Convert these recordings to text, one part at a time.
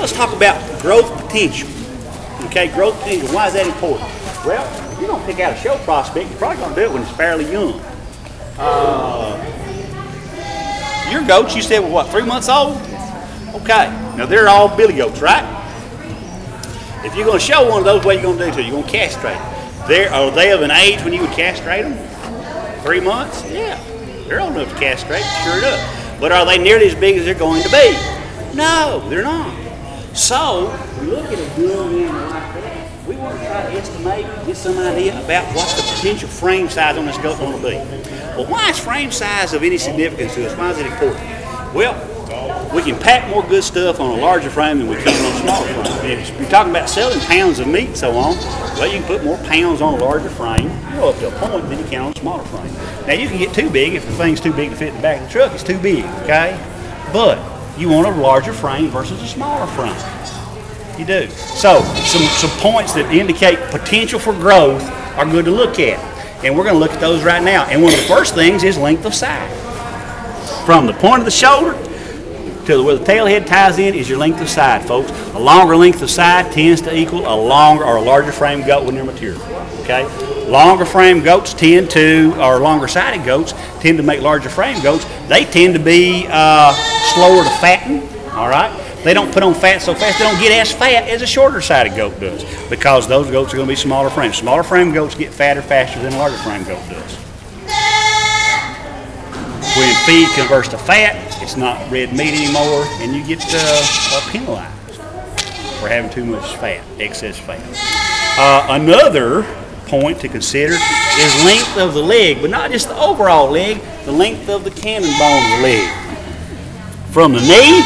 let's talk about growth potential. Okay, growth potential. Why is that important? Well, if you're going to pick out a show prospect, you're probably going to do it when it's fairly young. Your goats, you said, were what, 3 months old? Okay. Now, they're all billy goats, right? If you're going to show one of those, what are you going to do to it? You're going to castrate them. Are they of an age when you would castrate them? 3 months? Yeah. They're old enough to castrate, sure enough. But are they nearly as big as they're going to be? No, they're not. So, we look at a good animal like that, we want to try to estimate, get some idea about what the potential frame size on this goat going to be. Well, why is frame size of any significance to us? Why is it important? Well, we can pack more good stuff on a larger frame than we can on a smaller frame. If you're talking about selling pounds of meat and so on, well, you can put more pounds on a larger frame, up to a point, than you can on a smaller frame. Now, you can get too big. If the thing's too big to fit in the back of the truck, it's too big, okay? But you want a larger frame versus a smaller frame. You do. So, some points that indicate potential for growth are good to look at. And we're going to look at those right now. And one of the first things is length of side. From the point of the shoulder to where the tail head ties in is your length of side, folks. A longer length of side tends to equal a longer or a larger frame goat when they're mature. Okay? Longer frame goats tend to, or longer sided goats tend to make larger frame goats. They tend to be slower to fatten. All right? They don't put on fat so fast. They don't get as fat as a shorter sided goat does because those goats are going to be smaller frames. Smaller frame goats get fatter faster than a larger frame goat does. When feed converts to fat, it's not red meat anymore, and you get penalized for having too much fat, excess fat. Another point to consider is length of the leg, but not just the overall leg, the length of the cannon bone of the leg. From the knee,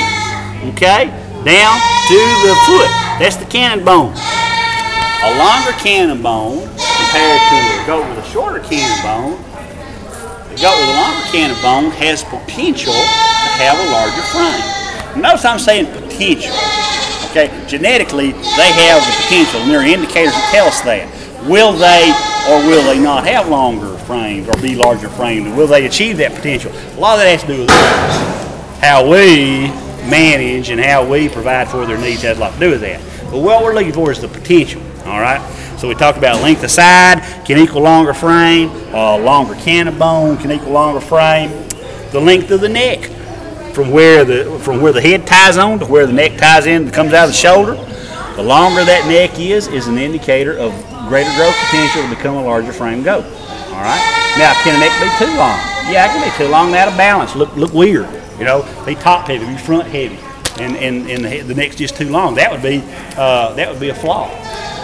okay, down to the foot. That's the cannon bone. A longer cannon bone compared to a goat with a shorter cannon bone, the goat with a longer cannon bone has potential to have a larger frame. Notice I'm saying potential. Okay, genetically they have the potential, and there are indicators that tell us that. Will they or will they not have longer frames or be larger framed? Will they achieve that potential? A lot of that has to do with how we manage and how we provide for their needs has a lot to do with that. But what we're looking for is the potential. All right. So we talked about length of side can equal longer frame, longer cannon bone can equal longer frame, the length of the neck from where the head ties on to where the neck ties in and comes out of the shoulder. The longer that neck is an indicator of greater growth potential to become a larger frame goat. All right. Now, can a neck be too long? Yeah, it can be too long and out of balance. Look weird. You know, be top heavy, be front heavy, and the neck's just too long. That would be a flaw.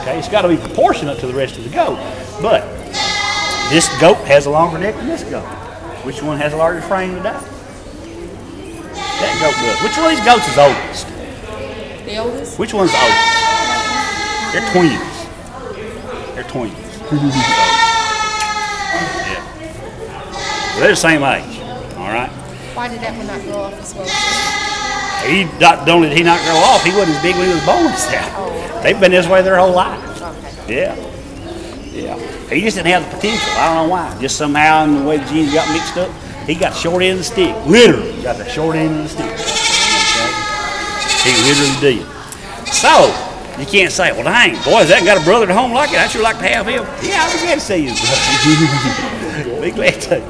Okay, it's got to be proportionate to the rest of the goat. But this goat has a longer neck than this goat. Which one has a larger frame today? That goat does. Which one of these goats is oldest? The oldest? Which one's the oldest? They're twins. They're twins. Yeah. Well, they're the same age. All right. Why did that one not grow off as well? Not only did he not grow off, he wasn't as big when he was born as that. Oh. They've been this way their whole lives. Okay. Yeah. Yeah. He just didn't have the potential. I don't know why. Just somehow in the way the genes got mixed up, he got the short end of the stick. Literally got the short end of the stick. Okay? He literally did. So, you can't say, well, dang, boy, has that got a brother at home like it? I'd sure like to have him. Yeah, I'd be glad to see you. Be glad to.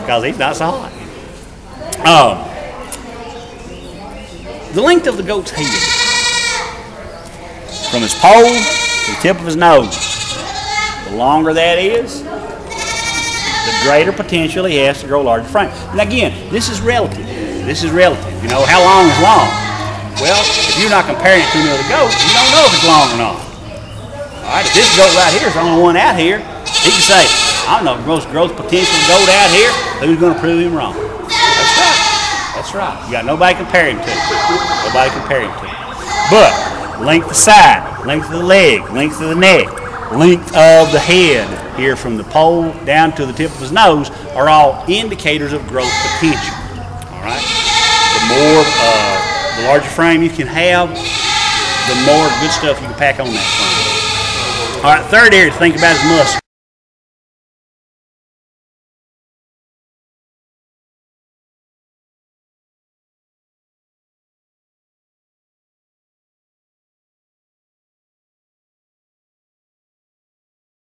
Because he's not so hot. The length of the goat's head, from his pole to the tip of his nose, the longer that is, the greater potential he has to grow a larger frame. And again, this is relative. This is relative. You know, how long is long? Well, if you're not comparing it to another goat, you don't know if it's long or not. All right, if this goat right here is the only one out here, he can say, I don't know, most growth potential goat out here, who's going to prove him wrong? That's right. That's right. You got nobody comparing to. Nobody comparing to. But length of side, length of the leg, length of the neck, length of the head, here from the pole down to the tip of his nose, are all indicators of growth potential. All right. The larger frame you can have, the more good stuff you can pack on that frame. All right. Third area to think about is muscle.